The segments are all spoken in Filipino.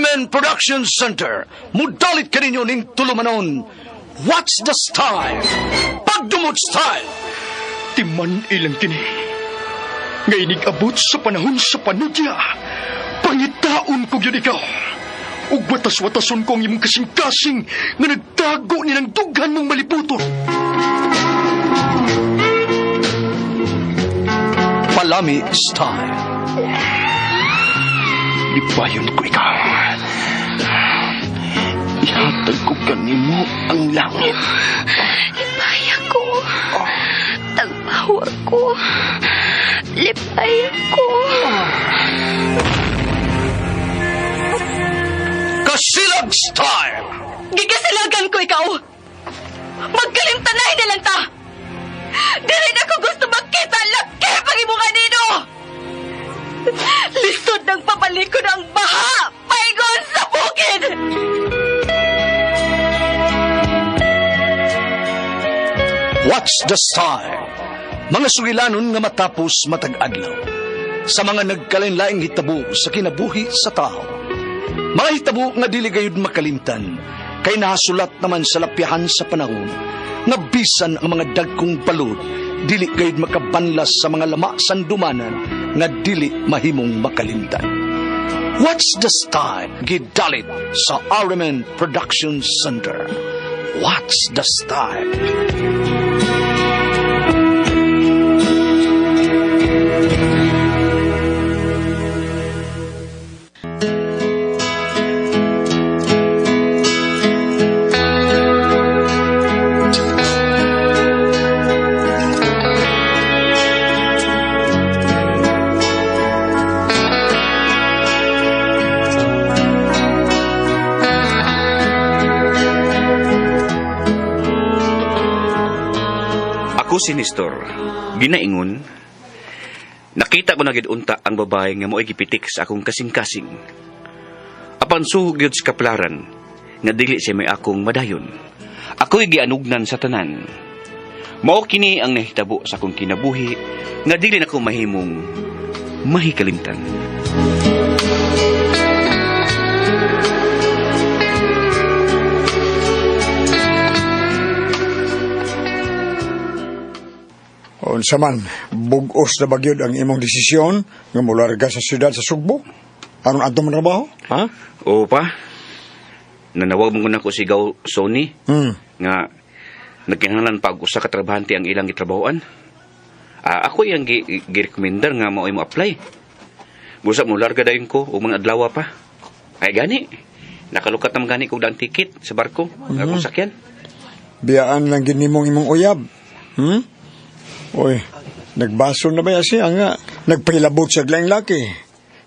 Arimen Production Center, mudalit ka ninyo ning tulumanon. What's the style? Pagdumot style! Timan ilang kini. Ngay abot sa panahon sa panudya. Pangitaon ko yun ikaw. Ug watas-watason ko ang imong kasing-kasing nga nagtago nilang dughan mong maliputon. Palami style. Ipayon ko ikaw. Ihatag ko kanimo ang langit. Lipaya ko. Tagbawa ko. Lipaya ko. Kasilag style. Gigasilagan ko ikaw. Magkalimtanay na lang ta. Dili na ko gusto makita laki pag imong kanino. Lisod ng papalikod ang baha. Paigon sa bukid. What's the style? Mga sugilanon nga matapos matag-adlaw. Sa mga nagkalain-laing hitabo sa kinabuhi sa tao. Mga hitabo nga dili gayud makalimtan, kay nahasulat naman sa lapyahan sa panahon, nga bisan ang mga dagkong balod, dili gayud makabanlas sa mga lama sandumanan, nga dili mahimong makalimtan. What's the style? Gidalit sa Arimen Production Center. What's the style? Ako si Nestor, ginaingon, nakita ko na gid unta ang babae nga mo'y gipitik sa akong kasing-kasing. Apan suhog gyud sa kaplaran, nga dili siya may akong madayon. Ako'y gianugnan sa tanan. Mao kini ang nahitabo sa akong kinabuhi, nga dili na ko mahimong mahikalimtan. Unsa man, bugos na bagyod ang imong desisyon nga molarga sa syudad sa Sugbo? Aron adto man trabaho? Ha? Oo pa. Nanawag mo na ko sigaw Sony nga nagkinahanglan pag usa ka trabahante ang ilang gitrabahoan. Ako yang gi-recommender nga mao'y mo apply. Busa mo larga dayon ko ug mga adlaw pa. Ay gani. Nakalukat naman gani ko dang ticket sa barko. Akong sakyan. Biyaan lang gid nimong imong uyab. Oy, nagbaso na ba siya nga? Nagpahilabot sa laing laki.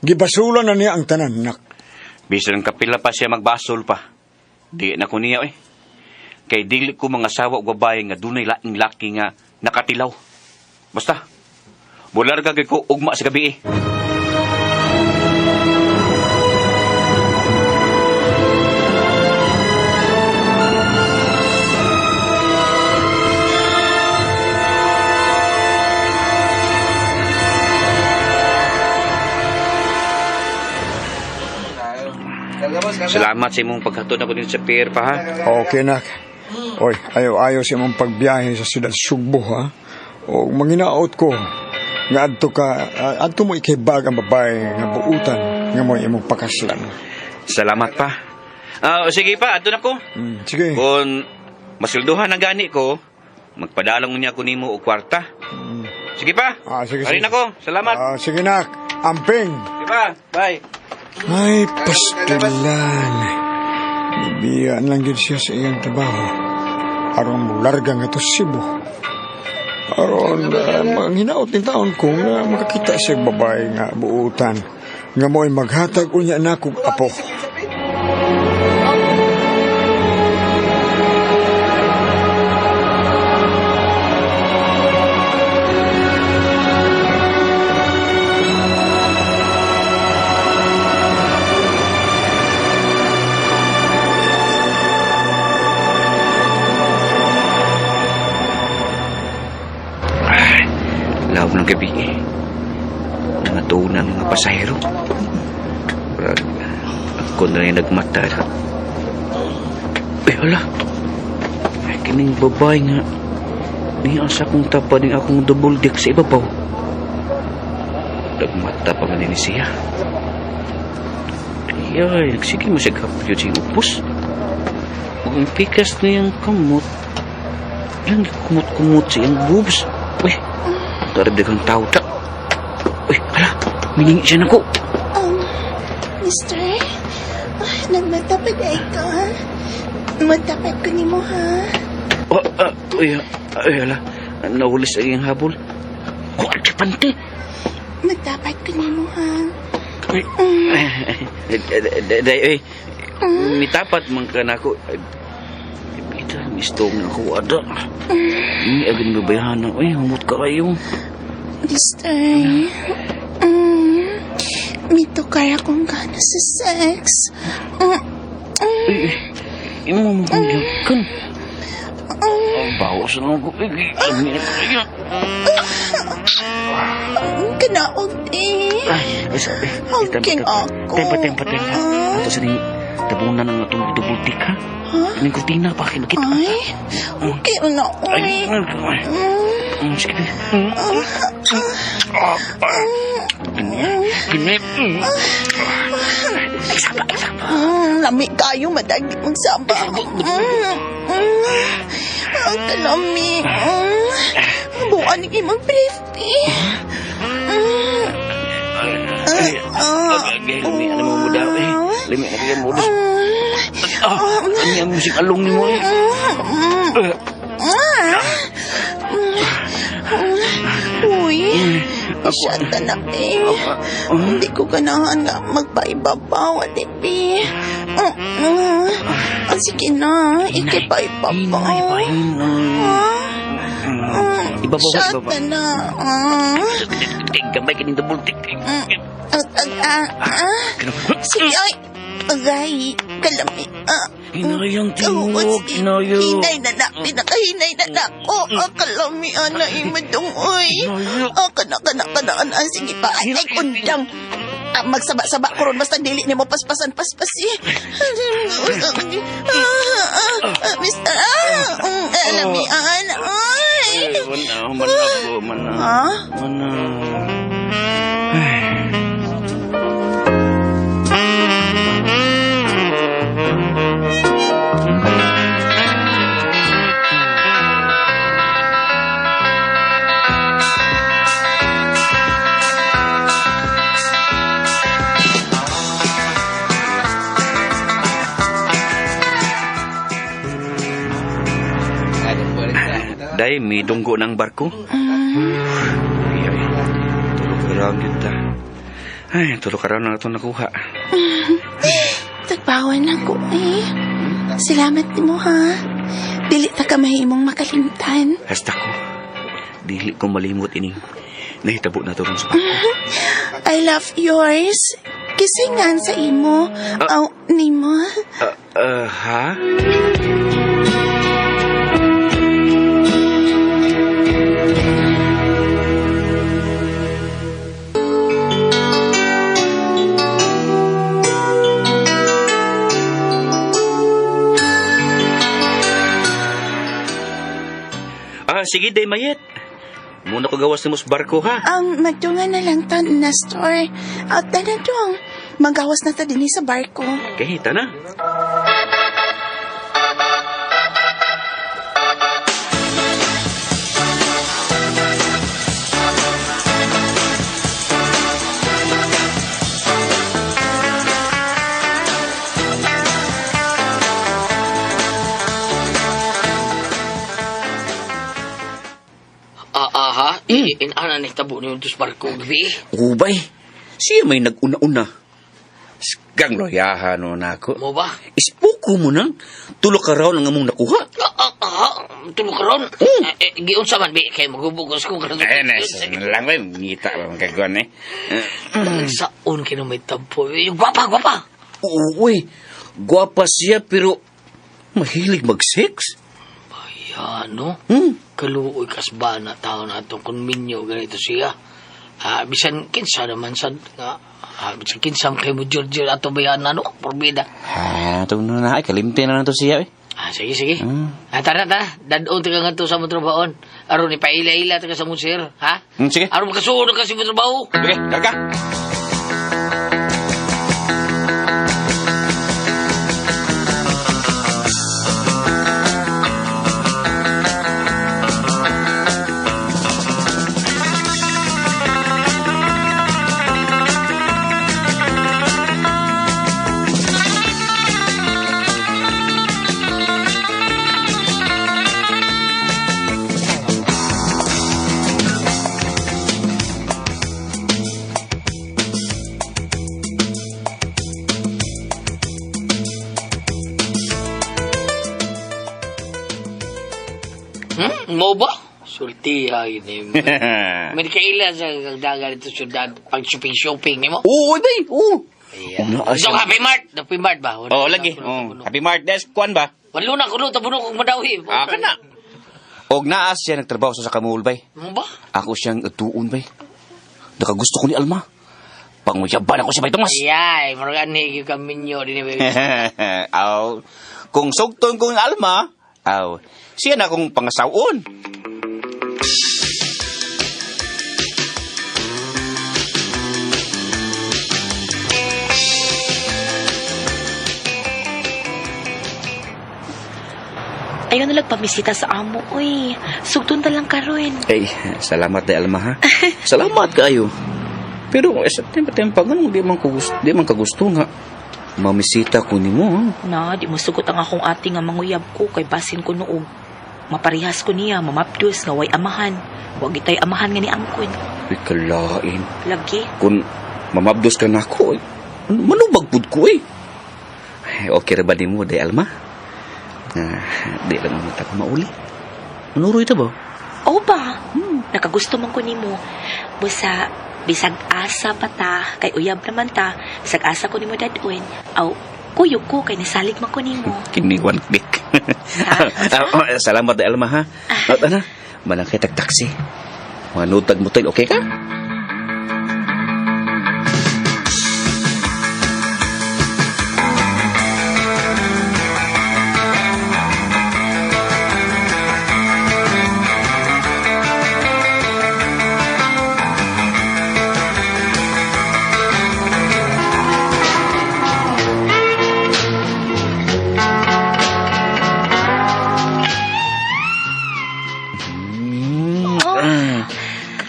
Gibasulan na niya ang tanan, nak. Bisan kapila pa siya magbasol pa. Di na ko niya Kay dili ko mga asawa o babae nga dunay laing laki nga nakatilaw. Basta, bular gagay ko ugma sa gabi Salamat sa imong paghatod ako dito sa pier pa, ha? Okay, nak. Oy, ayaw-ayaw sa imong pagbiyahe sa siyudad Sugbo, ha? O manginaot ko nga adto mo ikibag ang babae nga buutan nga mo imong pakaslan. Salamat pa. Sige pa, adto na ko. Sige. Kung masilduhan na gani ko, magpadalong niya ko nimo og kwarta. Sige pa. Sige. Arin ako. Salamat. Sige, nak. Amping. Sige pa. Bye. Ay, pastilan. Nibiyaan lang yun siya sa iyang trabaho. Aron mo larga nga to Cebu. Aron manghinaot ng taon ko nga makakita siya babae nga buutan. Nga mo'y maghatag unya na kong apo. Lawag ng gabi Nangatuon ang mga pasahero. ako na rin nagmata. Ay, hala. Ay, kining babae nga. Niya sa akong tapad ng akong double deck sa ibabaw. Nagmata pa nga ni siya. Ay, nagsige mo siya kapyo siya upos. Kung pikas na yung kamot, lang kumot-kumot sa iyang boobs. Uy, tarabda kang tao ta. Uy, hala, miningi siya na ko. Mister, nagmatapad ay ka. Matapad ko ni mo, ha? Uy, hala, nawuli sa iyang habol. Kuwan ka pante. Matapad ko ni mo, ha? Day, mitapat man ka na ako. Ito, mistong na ako, ada. Hindi agad babayahan na. Uy, humot ka kayo. Mister, may tukar akong gana sa sex. Imo mo kong yakan. Bawas na ako. Hindi na kaya. Kanaog eh. Ay, sabi. Hangking ako. Tempa. Ato sa ni tabunan ng atong idubultik, ha? Ha? Yung kurtina pa kinakita. Ay, okay na, oy. Sige. Kinip. Lami kayo, madagi mong saba. Ang kalami. Buwan ni imong briefy. Lami na mo muda. Lami na kayo muda. Lami ang musik along ni mo. Uy, siya na eh. Hindi ko ganahan nga magpaibabaw, atipi. Sige na, ikipaibabaw. Ibabaw. Siya na. Gamay ka ng double-tick. Sige, ay. Agay, kalami. Hinayang tingog, hinayo. Hinay na na, pinakahinay na na ko. Kalami, ana, imadungoy. Kanaan, sige pa. Ay, kundang. Magsaba-saba ko ron, basta dili ni mo paspasan-paspasi. Mister, alami, ana, ay. Mana. Ha? Mana. Day, may dunggo ng barko. Ay, tulog ka raw kita. Ay, tulog ka raw na ito nakuha. Tagbawan lang ko eh. Salamat mo ha. Dili ta ka mahimong makalimtan. Hasta ko. Dili ko malimot ining nahitabo na ito rin sa barko. I love yours. Kisingan sa imo. Nimo. Ha? Sige, day mayet. Muna ko gawas ni mos barko, ha? Magdungan na lang ta na store. Tanadong. Magawas na ta din sa barko. Kahita na. Inana ni tabo niyo dos barko gabi. Ubay, siya may nag-una-una. Skang loyahan no nako. Mo ba? Ispuko mo nang tulok ka raw ng among nakuha. Tulog ka ron. Giun sa man, kay magubugos ko karon. Lang ba, ngita ba magkagwan eh. Saon kino may tampo. Gwapa. Uy, gwapa siya pero mahilig mag-sex. Ayan, no? Hmm. Kaluoy kas ba na tao na itong konminyo ganito siya. Bisan kinsa naman sad nga. Bisan kinsa kay mo George ato bayan ano, porbida. Ito na ay, kalimti na to siya eh. Sige. Tara. Dadon taga nga to sa mo trabahoon. Aron ipaila-ila taga sa mo sir, ha? Sige. Aron makasuod ka sa mo trabaho. Okay, karga. Mo ba? Sulti ini. May kaila sa dagat ito syudad pag shopping ni mo. Oo, day. Oo. So Happy Mart ba? Oo, lagi. Happy Mart Desk, kuan ba? Walo na kuno tabuno kog madawi. Kana. Og naa siya nagtrabaho sa Kamul bay. Mo ba? Ako siyang atuon bay. Nakagusto ko ni Alma. Panguyaban ako si Bay Tomas. Ay, murag ani gyud kami nyo dinhi ba. Aw, kung sugton ko ni Alma, siya na akong pangasawon. Ayaw na pamisita sa amo, uy. Sugtun ta lang karon. Ay, salamat day Alma ha. Salamat kayo. Pero sa tempa ganun, di man kagusto nga. Mamisita ko nimo ha. Na, di mo sugot ang akong ate nga manguyab ko kay basin ko noog. Maparihas ko niya, mamapdos nga way amahan. Wag itay amahan nga ni angkon. Ay, kalain. Lagi. Kung mamabdos ka na ako, manubag pud ko eh. Ay, okay ra ba di mo day Alma? Di lang mo taka mauli. Manuroy ta ba? Oo ba? Nakagusto man ko nimo. Busa, bisag asa pa ta, kay uyab naman ta, bisag asa ko nimo daduen. Aw, kuyog ko kay nasalig man ko nimo. Kini one click. Salamat day Alma ha. Ano? Manang kitag taxi. Manutag mo tayo, okay ka?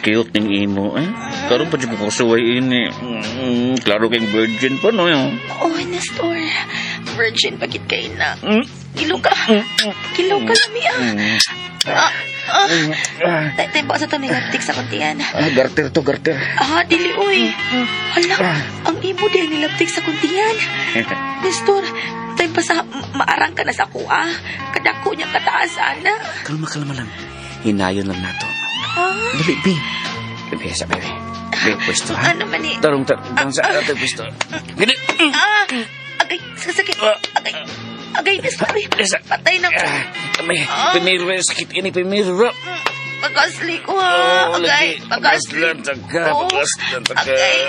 Cute ng imo eh. Karon pa dyan ko kasuway ini. Klaro kayong virgin pa no yun. Oh, Nestor. Virgin, bakit kayo na? Kilo ka. Kilo ka lami Tayo ba sa ito nilaptik sa kuntian? Garter to, garter. Dili, uy. Hala, ang imo din nilaptik sa kuntian. Nestor, tayo pa sa maarang ka na sa kuha. Kadako niya kataasan na. Kalma lang. Hinayon lang nato. Dali, Bi. Besa, bebe. Pwesto, ha? Ano man eh? Tarong sa ato, pwesto. Gini. Agay, sasakit. Agay, Nestor. Patay na ko. Pimiro, sakit ini, pimiro. Pagkasli ko, ha? Agay, pagkasli. Pagkaslan, Agay.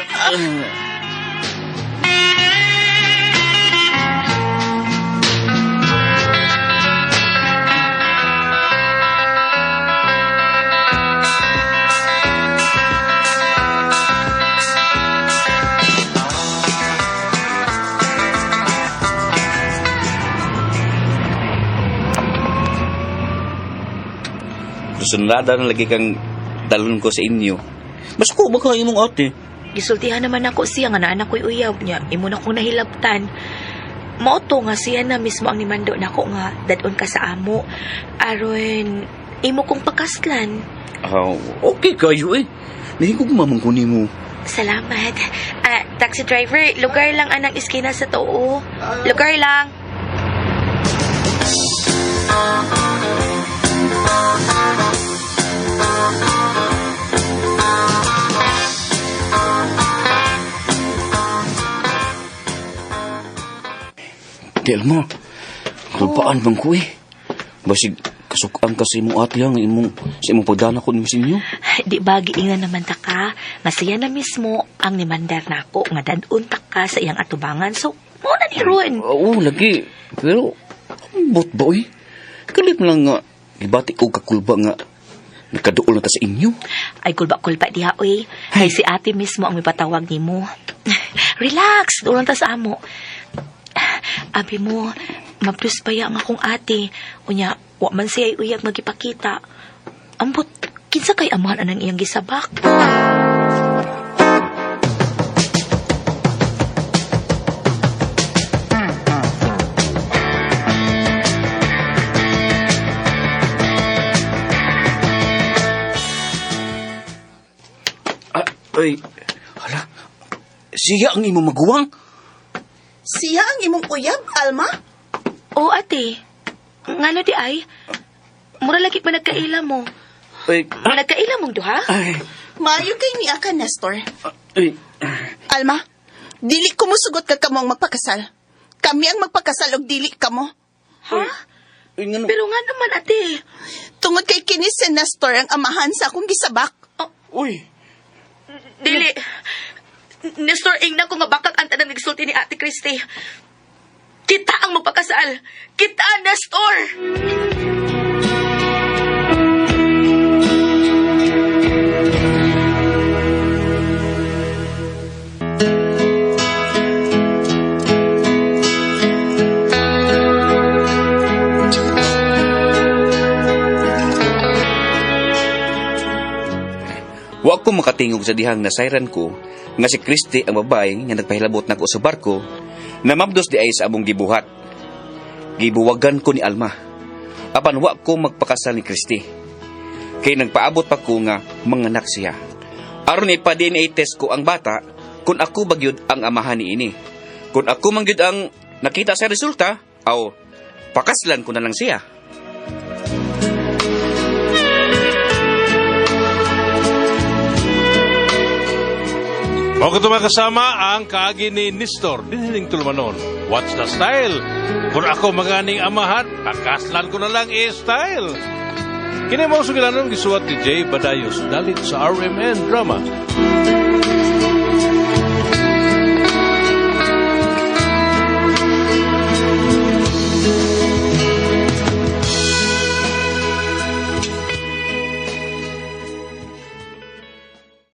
Sunlada na lagi kang talon ko sa inyo. Mas ko ba ka imong ate? Gisultihan naman ako siya nga na anak ko'y uyab niya. Imo na kong nahilabtan. Moto nga siya na mismo ang nimando na ko nga dadon ka sa amo. Aron, imo kong pakaslan. Okay kayo eh. Nahigog mamang kunin mo. Salamat. Taxi driver, lugar lang anang iskina sa too. Lugar lang. Di alam mo, lupaan bang ko eh. Basig Kasukaan ka sa imong ate nga sa imong pagdana ko ni sinyo. Di ba giingan naman ta ka, nga siya na mismo ang nimandar nako nga dadun ta ka sa iyang atubangan. So, mo na ni Ron. Oo, lagi. Pero, ambot ba, uy? Kalit mo lang nga, ibati ko kakulba nga, nakaduol na ta sa inyo. Ay, kulba-kulba diha, uy. Ay, si ate mismo ang may patawag ni mo. Relax, doon ta sa amo. Abi mo, maplos pa yang akong ate. Unya, wa man siya uyag magipakita. Ambot, kinsa kay amahan anang iyang gisabak? Ay, hala, siya ang imong maguwang? Siya ang imong uyab, Alma? O ate, ngano di ay? Mura lagi pa nagkaila mo. Ay, Nagkaila mong duha? ay, Maayo kay ni Aka, Nestor. ay, Alma, dili ko mo sugot ka kamo ang magpakasal. Kami ang magpakasal og dili kamo. Ha? ay, ngano? Pero nga naman ate. Tungod kay kini si Nestor ang amahan sa akong gisabak. Uy, Dili. Nestor, ingna ko nga bakang anta ng nagsulti ni Ate Christy. Kita ang magpakasal. Kita, Nestor! wa ko makatingog sa dihang nasayran ko nga si Christy ang babae nga nagpahilabot nako sa barko na mabdos di ay sa among gibuhat. Gibuwagan ko ni Alma. Apan wa ko magpakasal ni Christy. Kay nagpaabot pa ko nga manganak siya. Aron ipa-DNA test ko ang bata kung ako bagyod ang amahan ni ini. Kung ako mangyod ang nakita sa resulta, aw pakaslan ko na lang siya. Mga mga kasama ang kaagi ni Nestor, diniling tulumanon. What's the style? Kung ako maganing amahan, pakaslan ko na lang style. Kini mo sugilanon gisuwat ni Jay Badayos dalit sa RMN Drama.